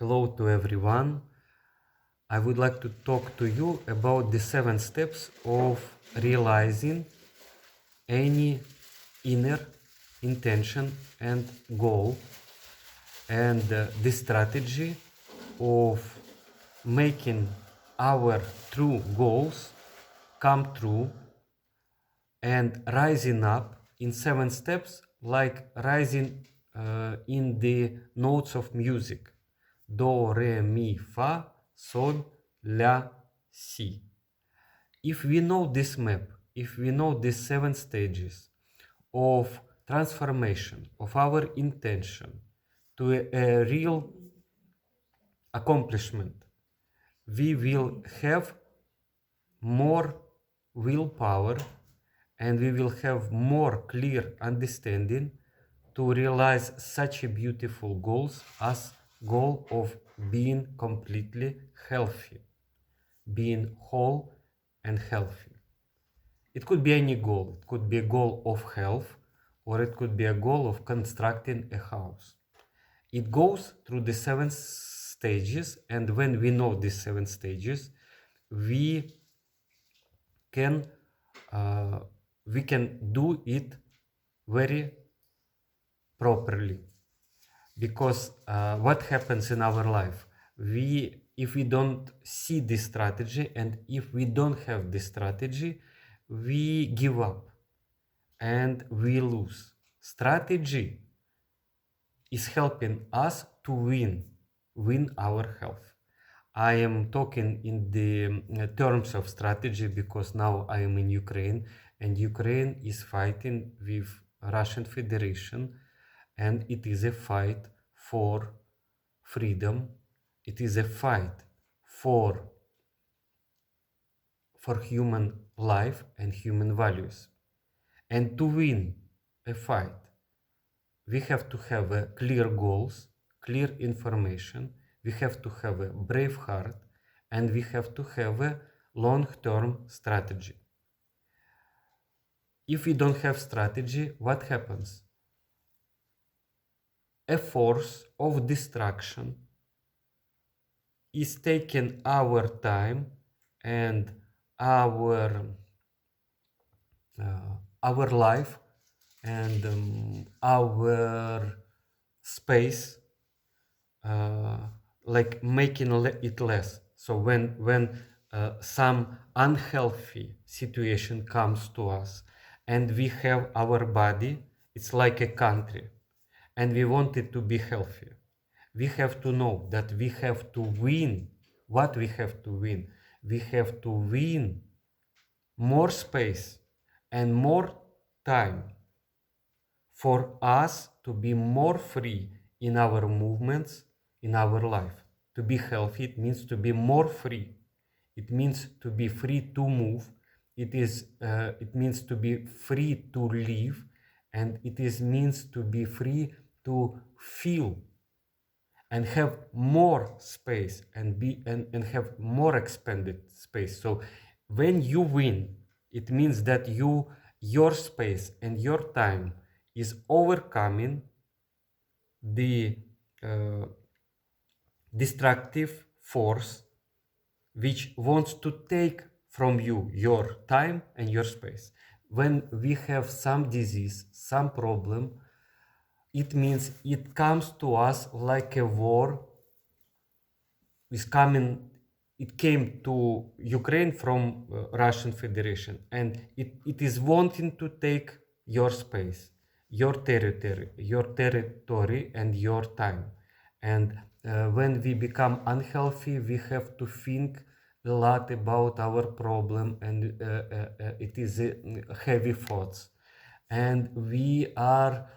Hello to everyone. I would like to talk to you about the 7 steps of realizing any inner intention and goal, and the strategy of making our true goals come true and rising up in 7 steps, like rising in the notes of music: do, re, mi, fa, sol, la, si. If we know this map, if we know these 7 stages of transformation of our intention to a real accomplishment, we will have more willpower and we will have more clear understanding to realize such a beautiful goals as goal of being completely healthy, being whole and healthy. It could be any goal. It could be a goal of health, or it could be a goal of constructing a house. It goes through the 7 stages, and when we know these 7 stages, we can do it very properly. Because what happens in our life, if we don't see this strategy, and if we don't have this strategy, we give up and we lose. Strategy is helping us to win our health. I am talking in the terms of strategy because now I am in Ukraine, and Ukraine is fighting with Russian Federation, and it is a fight for freedom. It is a fight for human life and human values. And to win a fight, we have to have clear goals, clear information, we have to have a brave heart, and we have to have a long-term strategy. If we don't have strategy, what happens? A force of distraction is taking our time and our life and our space, like making it less. So when some unhealthy situation comes to us and we have our body, it's like a country, and we want it to be healthy, we have to know that we have to win. What we have to win? We have to win more space and more time for us to be more free in our movements, in our life. To be healthy, it means to be more free. It means to be free to move. It means to be free to live, and means to be free to feel and have more space and have more expanded space. So when you win, it means that your space and your time is overcoming the destructive force which wants to take from you your time and your space. When we have some disease, some problem, it means it comes to us like a war is coming. It came to Ukraine from Russian Federation, and it is wanting to take your space, your territory and your time. And when we become unhealthy, we have to think a lot about our problem, and it is heavy thoughts, and we are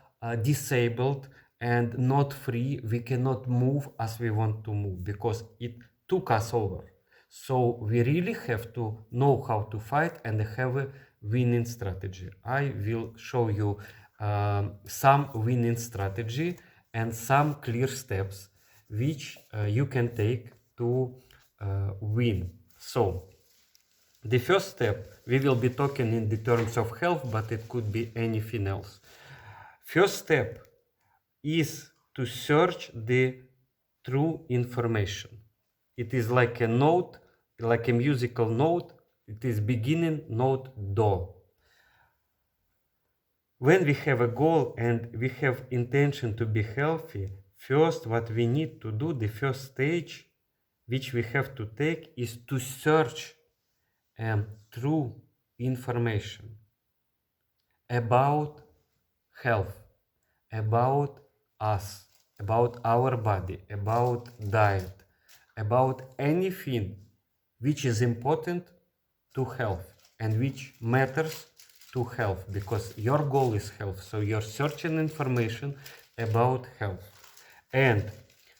disabled and not free. We cannot move as we want to move because it took us over. So we really have to know how to fight and have a winning strategy. I will show you some winning strategy and some clear steps which you can take to win. So the first step, we will be talking in the terms of health, but it could be anything else. First step is to search the through information. It is like a note, like a musical note. It is beginning note do. When we have a goal and we have intention to be healthy, first what we need to do, the first stage which we have to take, is to search true information about health, about us, about our body, about diet, about anything which is important to health and which matters to health, because your goal is health. So you're searching information about health. And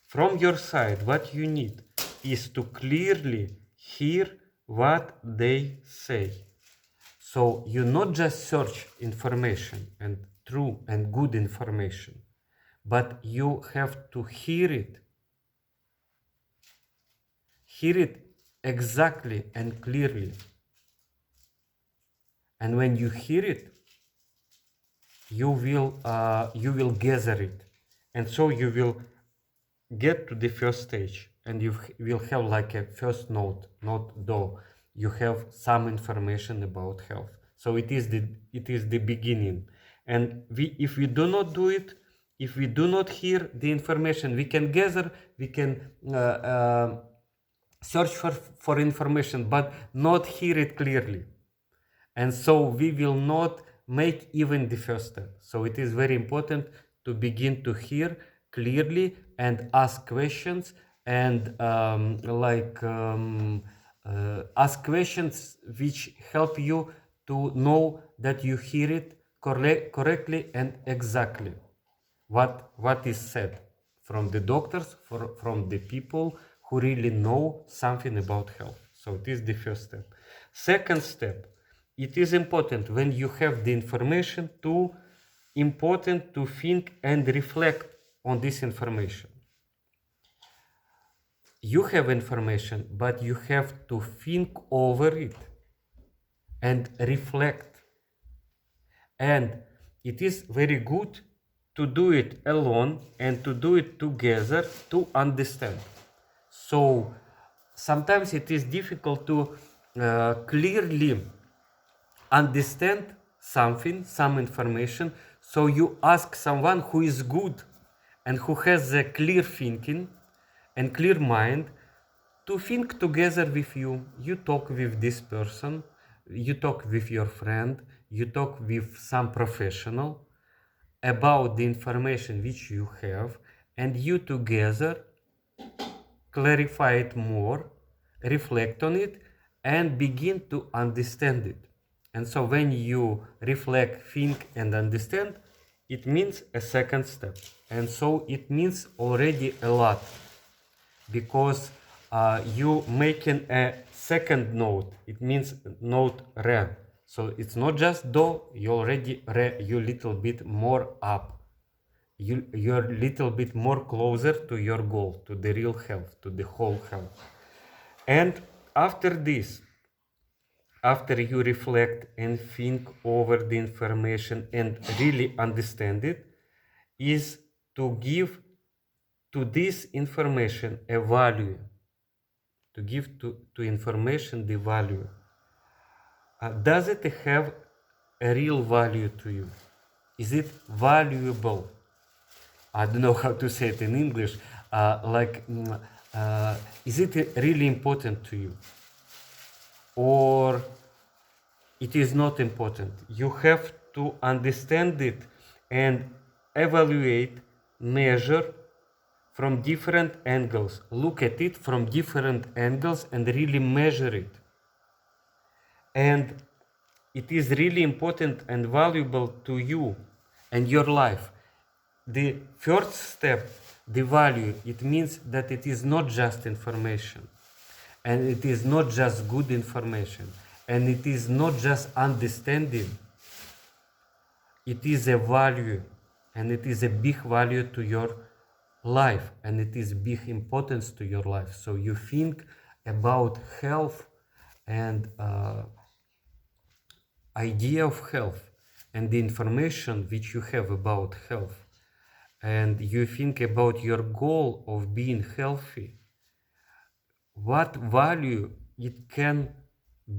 from your side, what you need is to clearly hear what they say. So you not just search information and true and good information, but you have to hear it exactly and clearly. And when you hear it, you will gather it, and so you will get to the first stage, and you will have like a first note do. You have some information about health. So it is the beginning. And if we do not do it, if we do not hear the information, we can gather, we can search for information, but not hear it clearly. And so we will not make even the first step. So it is very important to begin to hear clearly and ask questions, and ask questions which help you to know that you hear it correctly and exactly what is said from the doctors, from the people who really know something about health. So it is the first step. Second step, it is important when you have the information to think and reflect on this information. You have information, but you have to think over it and reflect. And it is very good to do it alone and to do it together to understand. So sometimes it is difficult to clearly understand something, some information. So you ask someone who is good and who has a clear thinking and clear mind to think together with you. You talk with this person, you talk with your friend, you talk with some professional about the information which you have, and you together clarify it more, reflect on it, and begin to understand it. And so when you reflect, think, and understand, it means a second step. And so it means already a lot, because you making a second note. It means note re. So it's not just do, you already re, you little bit more up. You're little bit more closer to your goal, to the real health, to the whole health. And after this, after you reflect and think over the information and really understand it, is to give to this information a value, to give to information the value. Does it have a real value to you? Is it valuable? I don't know how to say it in English. Is it really important to you? Or it is not important? You have to understand it and evaluate, measure from different angles. Look at it from different angles and really measure it. And it is really important and valuable to you and your life. The first step, the value, it means that it is not just information, and it is not just good information, and it is not just understanding. It is a value, and it is a big value to your life, and it is big importance to your life. So you think about health and idea of health and the information which you have about health and you think about your goal of being healthy, what value it can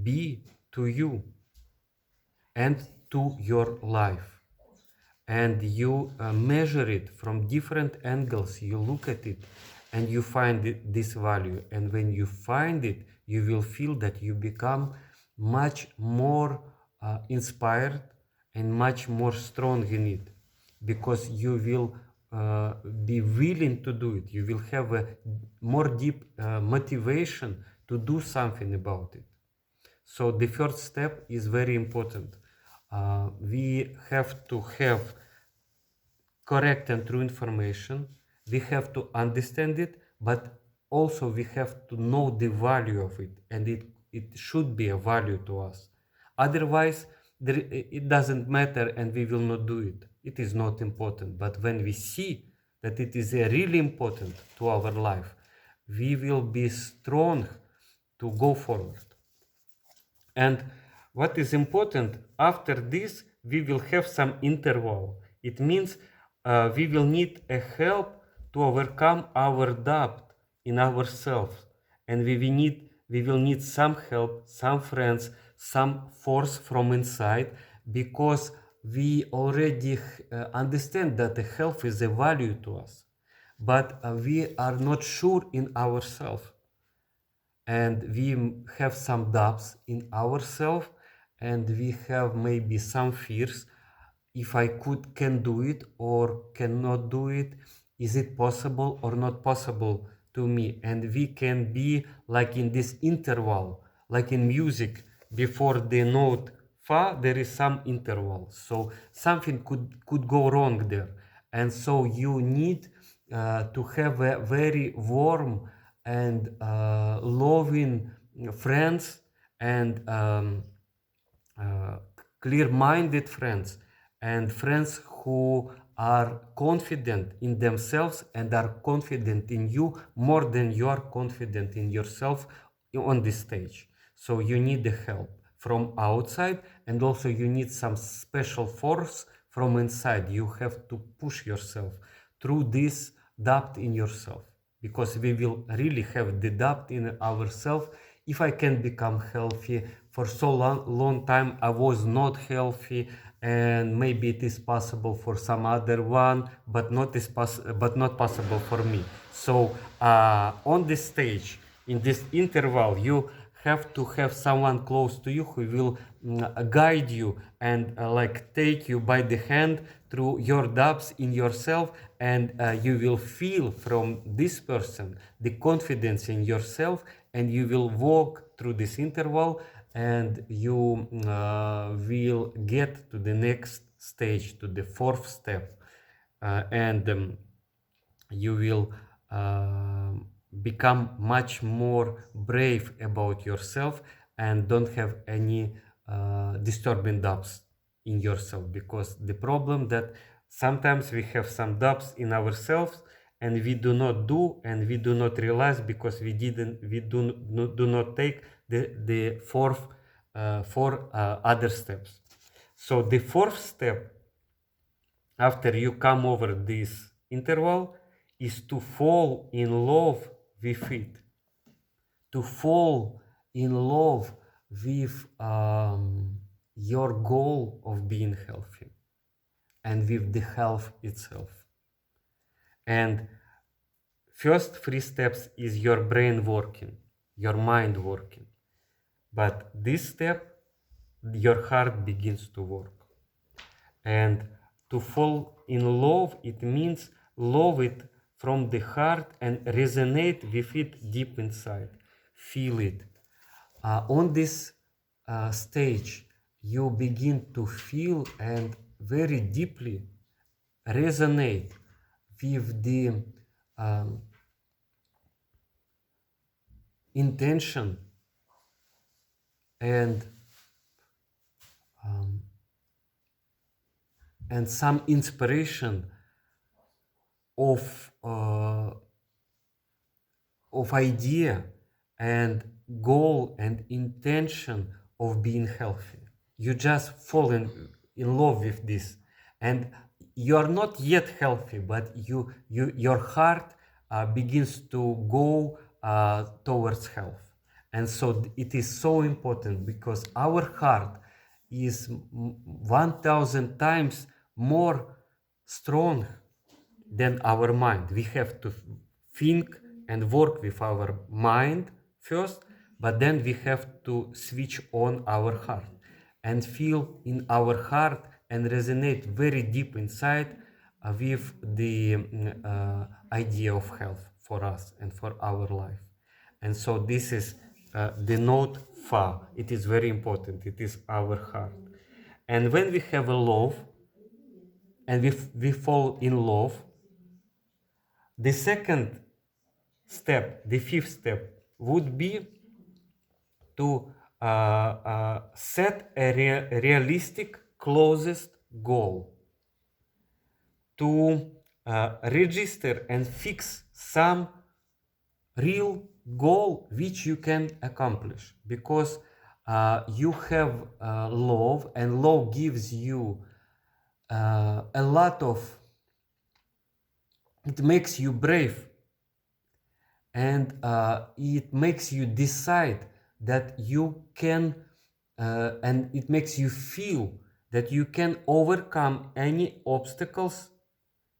be to you and to your life. And you measure it from different angles, you look at it and you find this value. And when you find it, you will feel that you become much more inspired and much more strong in it, because you will be willing to do it. You will have a more deep motivation to do something about it. So the first step is very important. We have to have correct and true information. We have to understand it, but also we have to know the value of it, and it should be a value to us. Otherwise, it doesn't matter and we will not do it. It is not important. But when we see that it is really important to our life, we will be strong to go forward. And what is important, after this, we will have some interval. It means we will need a help to overcome our doubt in ourselves. And we will need some help, some friends, some force from inside, because we already understand that the health is a value to us. But we are not sure in ourselves, and we have some doubts in ourselves, and we have maybe some fears, if I can do it or cannot do it, is it possible or not possible to me. And we can be like in this interval, like in music, before the note fa there is some interval, so something could go wrong there. And so you need to have a very warm and loving friends, and clear-minded friends, and friends who are confident in themselves and are confident in you more than you are confident in yourself on this stage. So you need the help from outside, and also you need some special force from inside. You have to push yourself through this doubt in yourself, because we will really have the doubt in ourselves. If I can become healthy, for so long time I was not healthy, and maybe it is possible for some other one, but not possible for me. So on this stage, in this interval, you have to have someone close to you who will guide you and like take you by the hand through your doubts in yourself, and you will feel from this person the confidence in yourself, and you will walk through this interval, and you will get to the next stage, to the fourth step, and you will become much more brave about yourself and don't have any disturbing doubts in yourself. Because the problem that sometimes we have some doubts in ourselves, and we do not do, and we do not realize, because we do not take the four other steps. So the fourth step, after you come over this interval, is to fall in love with it, to fall in love with your goal of being healthy and with the health itself. And first 3 steps is your brain working, your mind working. But this step, your heart begins to work. And to fall in love, it means love it from the heart and resonate with it deep inside. Feel it. On this stage, you begin to feel and very deeply resonate with the intention and some inspiration of idea and goal and intention of being healthy. You just fall in love with this, and you are not yet healthy, but your heart begins to go towards health. And so it is so important because our heart is 1,000 times more strong than our mind. We have to think and work with our mind first, but then we have to switch on our heart and feel in our heart and resonate very deep inside with the idea of health for us and for our life. And so this is the note Fa. It is very important. It is our heart. And when we have a love and we fall in love, the second step, the fifth step, would be to set a realistic closest goal, to register and fix some real goal which you can accomplish, because you have love, and love gives you a lot of, it makes you brave, and it makes you decide that you can, and it makes you feel that you can overcome any obstacles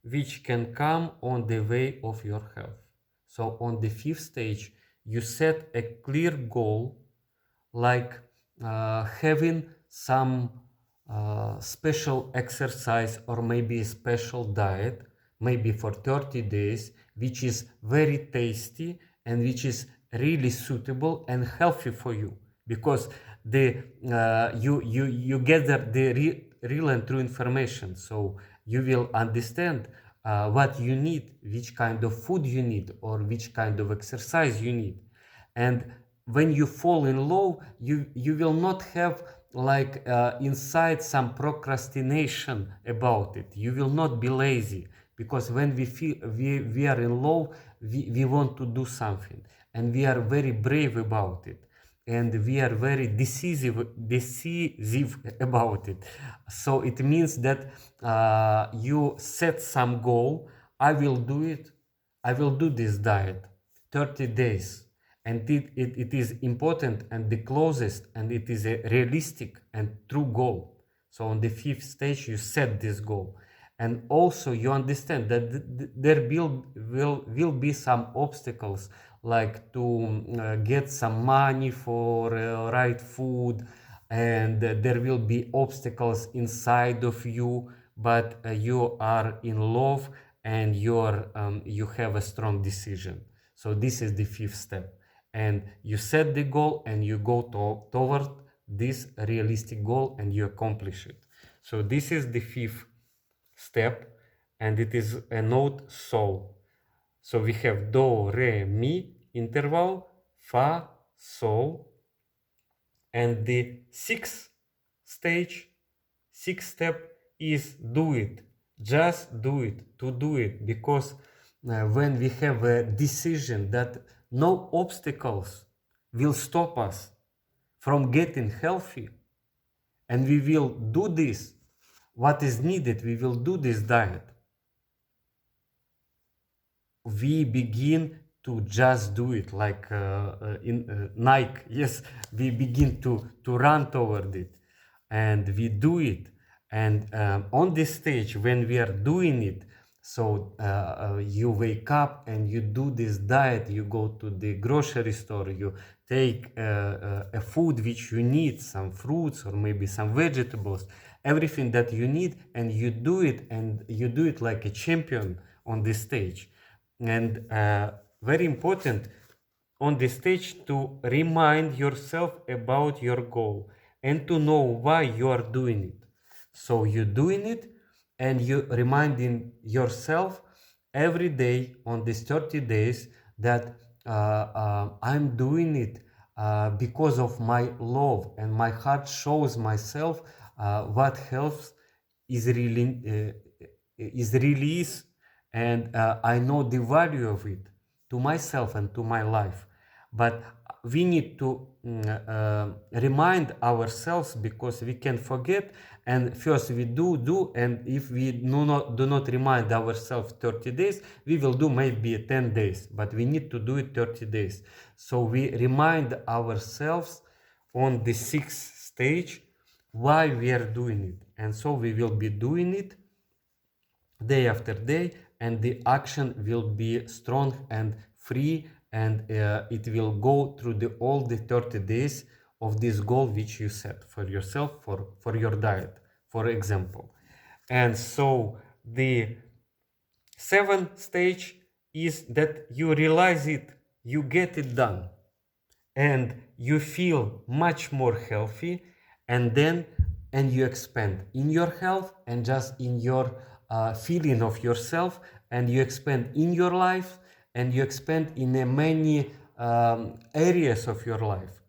which can come on the way of your health. So on the fifth stage, you set a clear goal, like having some special exercise or maybe a special diet, maybe for 30 days, which is very tasty and which is really suitable and healthy for you, because the you gather the real and true information, so you will understand what you need, which kind of food you need, or which kind of exercise you need. And when you fall in love, you will not have like inside some procrastination about it. You will not be lazy, because when we feel we are in love, we want to do something, and we are very brave about it, and we are very decisive about it. So it means that you set some goal. I will do it. I will do this diet 30 days, and it is important and the closest, and it is a realistic and true goal. So on the fifth stage, you set this goal, and also you understand that there will be some obstacles, like to get some money for right food, and there will be obstacles inside of you, but you are in love, and you have a strong decision. So this is the fifth step, and you set the goal and you go toward this realistic goal and you accomplish it. So this is the fifth step, and it is a note Sol. So we have Do, Re, Mi, interval, Fa, Sol, and the sixth stage, sixth step is do it. Just do it, to do it, because when we have a decision that no obstacles will stop us from getting healthy, and we will do this, what is needed, we will do this diet, we begin to just do it, like in Nike. Yes, we begin to run toward it, and we do it. And on this stage, when we are doing it, so you wake up and you do this diet, you go to the grocery store, you take a food which you need, some fruits or maybe some vegetables, everything that you need, and you do it, and you do it like a champion on this stage. And very important on the stage to remind yourself about your goal and to know why you are doing it. So you're doing it, and you reminding yourself every day on these 30 days that I'm doing it because of my love, and my heart shows myself what health is really is, and I know the value of it to myself and to my life. But we need to remind ourselves, because we can forget, and first we do, and if we do not remind ourselves 30 days, we will do maybe 10 days, but we need to do it 30 days. So we remind ourselves on the 6th stage why we are doing it, and so we will be doing it day after day, and the action will be strong and free, and it will go through all the 30 days of this goal which you set for yourself, for your diet, for example. And so the 7th stage is that you realize it, you get it done, and you feel much more healthy, and you expand in your health and just in your feeling of yourself, and you expand in your life, and you expand in many areas of your life.